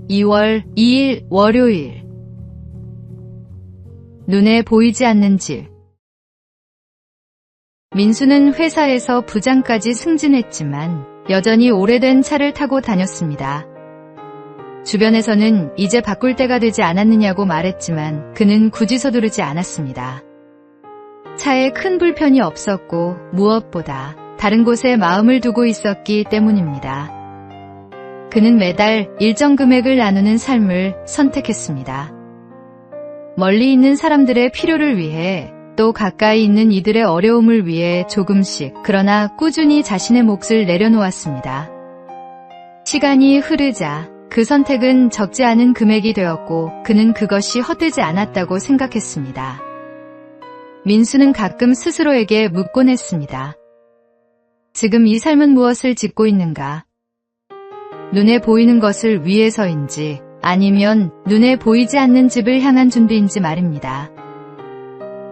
2월 2일 월요일. 눈에 보이지 않는 집. 민수는 회사에서 부장까지 승진했지만 여전히 오래된 차를 타고 다녔습니다. 주변에서는 이제 바꿀 때가 되지 않았느냐고 말했지만 그는 굳이 서두르지 않았습니다. 차에 큰 불편이 없었고 무엇보다 다른 곳에 마음을 두고 있었기 때문입니다. 그는 매달 일정 금액을 나누는 삶을 선택했습니다. 멀리 있는 사람들의 필요를 위해 또 가까이 있는 이들의 어려움을 위해 조금씩 그러나 꾸준히 자신의 몫을 내려놓았습니다. 시간이 흐르자 그 선택은 적지 않은 금액이 되었고 그는 그것이 헛되지 않았다고 생각했습니다. 민수는 가끔 스스로에게 묻곤 했습니다. 지금 이 삶은 무엇을 짓고 있는가? 눈에 보이는 것을 위해서인지 아니면 눈에 보이지 않는 집을 향한 준비인지 말입니다.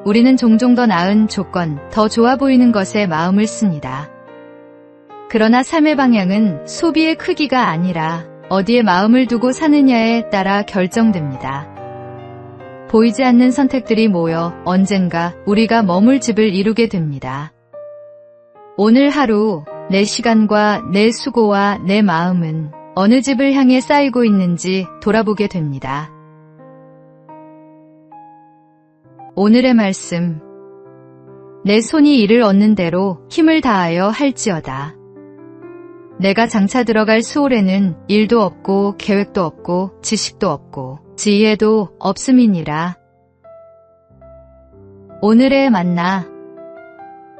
우리는 종종 더 나은 조건, 더 좋아 보이는 것에 마음을 씁니다. 그러나 삶의 방향은 소비의 크기가 아니라 어디에 마음을 두고 사느냐에 따라 결정됩니다. 보이지 않는 선택들이 모여 언젠가 우리가 머물 집을 이루게 됩니다. 오늘 하루 내 시간과 내 수고와 내 마음은 어느 집을 향해 쌓이고 있는지 돌아보게 됩니다. 오늘의 말씀. 내 손이 이를 얻는 대로 힘을 다하여 할지어다. 내가 장차 들어갈 수월에는 일도 없고 계획도 없고 지식도 없고 지혜도 없음이니라. 오늘의 만나.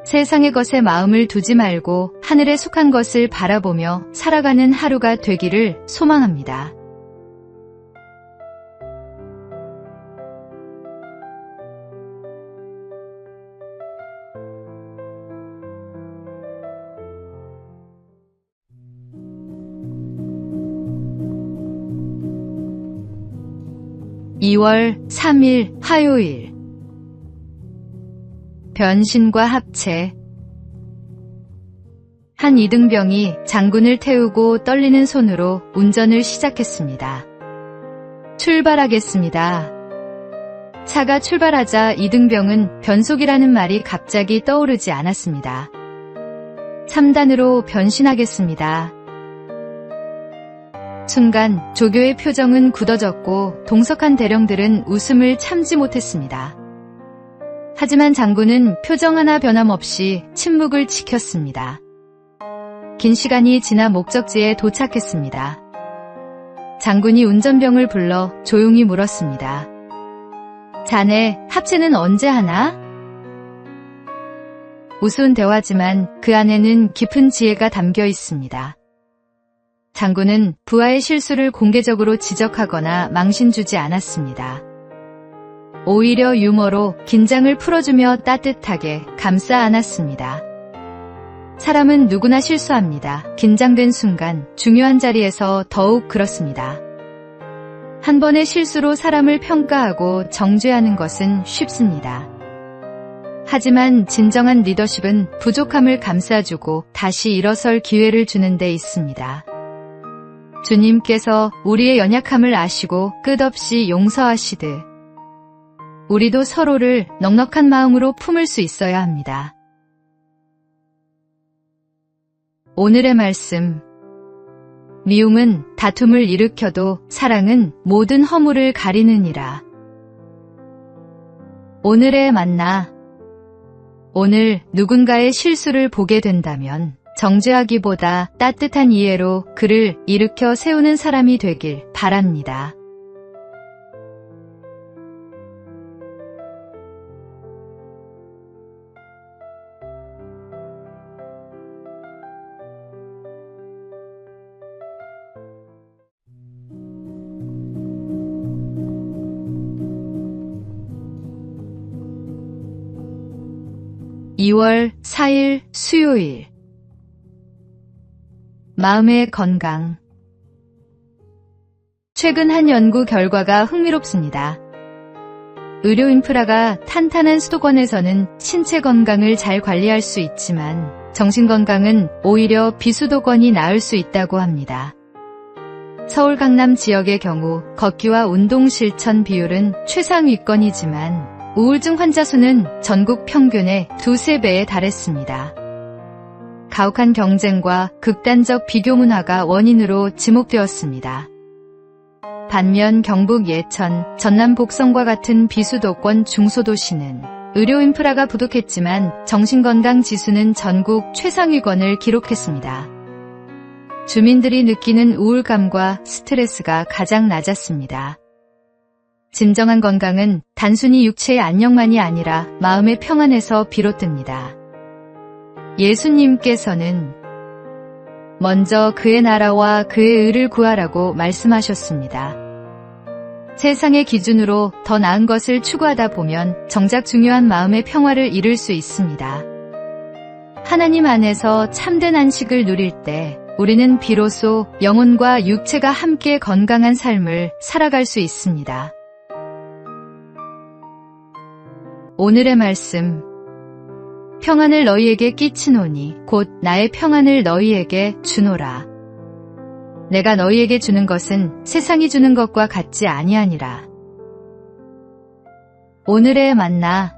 세상의 것에 마음을 두지 말고 하늘에 속한 것을 바라보며 살아가는 하루가 되기를 소망합니다. (2월 3일) 화요일. 변신과 합체. 한 이등병이 장군을 태우고 떨리는 손으로 운전을 시작했습니다. 출발하겠습니다. 차가 출발하자 이등병은 변속이라는 말이 갑자기 떠오르지 않았습니다. 3단으로 변신하겠습니다. 순간 조교의 표정은 굳어졌고 동석한 대령들은 웃음을 참지 못했습니다. 하지만 장군은 표정 하나 변함없이 침묵을 지켰습니다. 긴 시간이 지나 목적지에 도착했습니다. 장군이 운전병을 불러 조용히 물었습니다. 자네, 합체는 언제 하나? 우스운 대화지만 그 안에는 깊은 지혜가 담겨 있습니다. 장군은 부하의 실수를 공개적으로 지적하거나 망신 주지 않았습니다. 오히려 유머로 긴장을 풀어주며 따뜻하게 감싸 안았습니다. 사람은 누구나 실수합니다. 긴장된 순간 중요한 자리에서 더욱 그렇습니다. 한 번의 실수로 사람을 평가하고 정죄하는 것은 쉽습니다. 하지만 진정한 리더십은 부족함을 감싸주고 다시 일어설 기회를 주는 데 있습니다. 주님께서 우리의 연약함을 아시고 끝없이 용서하시듯 우리도 서로를 넉넉한 마음으로 품을 수 있어야 합니다. 오늘의 말씀. 미움은 다툼을 일으켜도 사랑은 모든 허물을 가리느니라. 오늘의 만나. 오늘 누군가의 실수를 보게 된다면 정죄하기보다 따뜻한 이해로 그를 일으켜 세우는 사람이 되길 바랍니다. (2월 4일) 수요일. 마음의 건강. 최근 한 연구 결과가 흥미롭습니다. 의료 인프라가 탄탄한 수도권에서는 신체 건강을 잘 관리할 수 있지만 정신 건강은 오히려 비수도권이 나을 수 있다고 합니다. 서울 강남 지역의 경우 걷기와 운동 실천 비율은 최상위권이지만 우울증 환자 수는 전국 평균의 2~3배에 달했습니다. 가혹한 경쟁과 극단적 비교 문화가 원인으로 지목되었습니다. 반면 경북 예천, 전남 복성과 같은 비수도권 중소도시는 의료 인프라가 부족했지만 정신건강 지수는 전국 최상위권을 기록했습니다. 주민들이 느끼는 우울감과 스트레스가 가장 낮았습니다. 진정한 건강은 단순히 육체의 안녕만이 아니라 마음의 평안에서 비롯됩니다. 예수님께서는 먼저 그의 나라와 그의 의를 구하라고 말씀하셨습니다. 세상의 기준으로 더 나은 것을 추구하다 보면 정작 중요한 마음의 평화를 잃을 수 있습니다. 하나님 안에서 참된 안식을 누릴 때 우리는 비로소 영혼과 육체가 함께 건강한 삶을 살아갈 수 있습니다. 오늘의 말씀. 평안을 너희에게 끼치노니 곧 나의 평안을 너희에게 주노라. 내가 너희에게 주는 것은 세상이 주는 것과 같지 아니하니라. 오늘의 만나.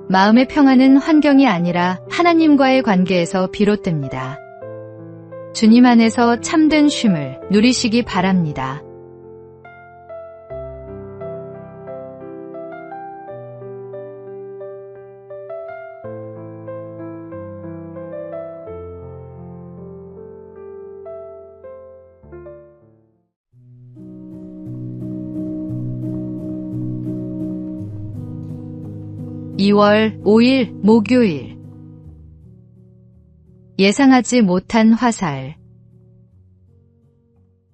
마음의 평안은 환경이 아니라 하나님과의 관계에서 비롯됩니다. 주님 안에서 참된 쉼을 누리시기 바랍니다. (2월 5일) 목요일. 예상하지 못한 화살.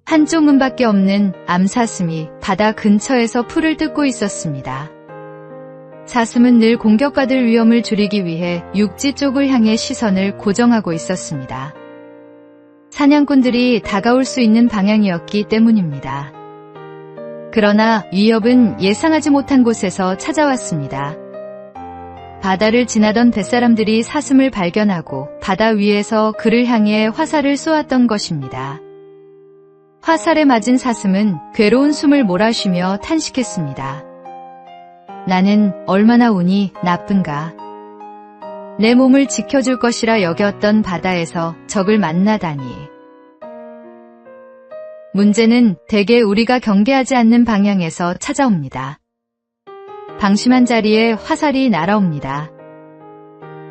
한쪽 문밖에 없는 암사슴이 바다 근처에서 풀을 뜯고 있었습니다. 사슴은 늘 공격받을 위험을 줄이기 위해 육지 쪽을 향해 시선을 고정하고 있었습니다. 사냥꾼들이 다가올 수 있는 방향이었기 때문입니다. 그러나 위협은 예상하지 못한 곳에서 찾아왔습니다. 바다를 지나던 뱃사람들이 사슴을 발견하고 바다 위에서 그를 향해 화살을 쏘았던 것입니다. 화살에 맞은 사슴은 괴로운 숨을 몰아쉬며 탄식했습니다. 나는 얼마나 운이 나쁜가. 내 몸을 지켜줄 것이라 여겼던 바다에서 적을 만나다니. 문제는 대개 우리가 경계하지 않는 방향에서 찾아옵니다. 방심한 자리에 화살이 날아옵니다.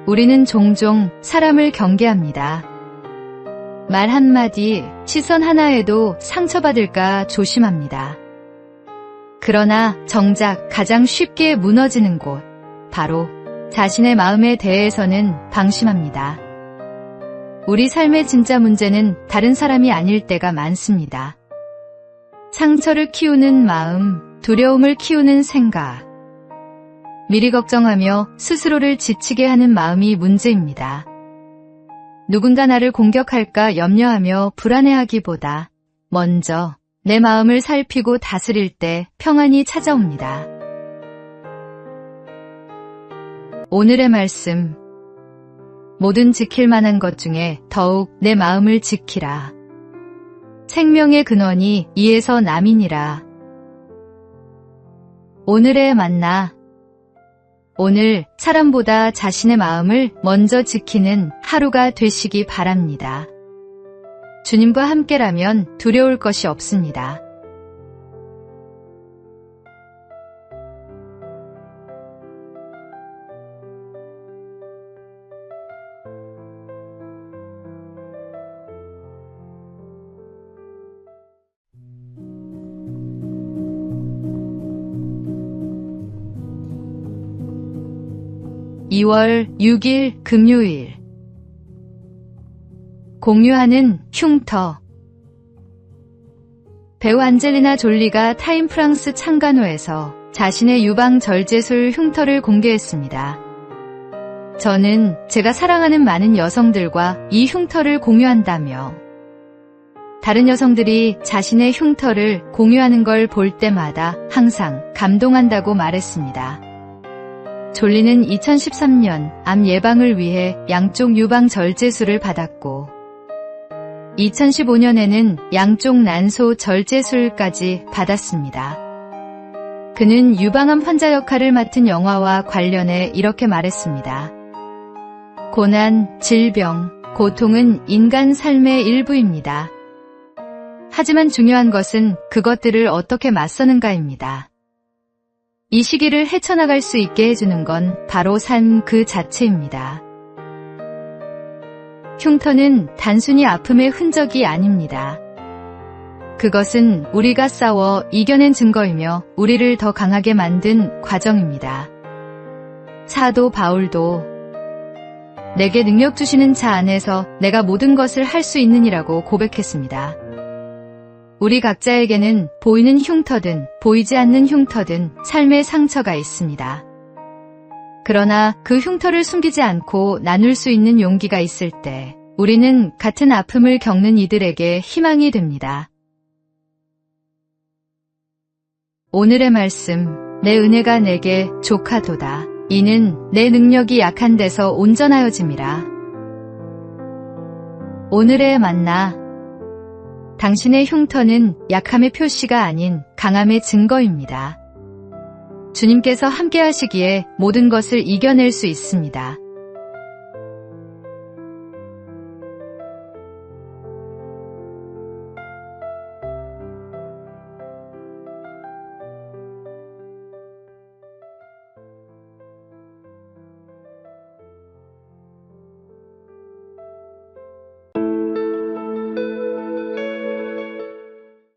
우리는 종종 사람을 경계합니다. 말 한마디, 시선 하나에도 상처받을까 조심합니다. 그러나 정작 가장 쉽게 무너지는 곳, 바로 자신의 마음에 대해서는 방심합니다. 우리 삶의 진짜 문제는 다른 사람이 아닐 때가 많습니다. 상처를 키우는 마음, 두려움을 키우는 생각, 미리 걱정하며 스스로를 지치게 하는 마음이 문제입니다. 누군가 나를 공격할까 염려하며 불안해하기보다 먼저 내 마음을 살피고 다스릴 때 평안이 찾아옵니다. 오늘의 말씀. 모든 지킬 만한 것 중에 더욱 내 마음을 지키라. 생명의 근원이 이에서 남이니라. 오늘의 만나. 오늘 사람보다 자신의 마음을 먼저 지키는 하루가 되시기 바랍니다. 주님과 함께라면 두려울 것이 없습니다. (2월 6일) 금요일. 공유하는 흉터. 배우 안젤리나 졸리가 타임 프랑스 창간호에서 자신의 유방 절제술 흉터를 공개했습니다. 저는 제가 사랑하는 많은 여성들과 이 흉터를 공유한다며 다른 여성들이 자신의 흉터를 공유하는 걸 볼 때마다 항상 감동한다고 말했습니다. 졸리는 2013년 암 예방을 위해 양쪽 유방 절제술을 받았고 2015년에는 양쪽 난소 절제술까지 받았습니다. 그는 유방암 환자 역할을 맡은 영화와 관련해 이렇게 말했습니다. 고난, 질병, 고통은 인간 삶의 일부입니다. 하지만 중요한 것은 그것들을 어떻게 맞서는가입니다. 이 시기를 헤쳐나갈 수 있게 해주는 건 바로 삶 그 자체입니다. 흉터는 단순히 아픔의 흔적이 아닙니다. 그것은 우리가 싸워 이겨낸 증거이며 우리를 더 강하게 만든 과정입니다. 사도 바울도 내게 능력 주시는 자 안에서 내가 모든 것을 할 수 있느니라고 고백했습니다. 우리 각자에게는 보이는 흉터든 보이지 않는 흉터든 삶의 상처가 있습니다. 그러나 그 흉터를 숨기지 않고 나눌 수 있는 용기가 있을 때 우리는 같은 아픔을 겪는 이들에게 희망이 됩니다. 오늘의 말씀, 내 은혜가 내게 족하도다. 이는 내 능력이 약한 데서 온전하여짐이라. 오늘의 만나, 당신의 흉터는 약함의 표시가 아닌 강함의 증거입니다. 주님께서 함께 하시기에 모든 것을 이겨낼 수 있습니다.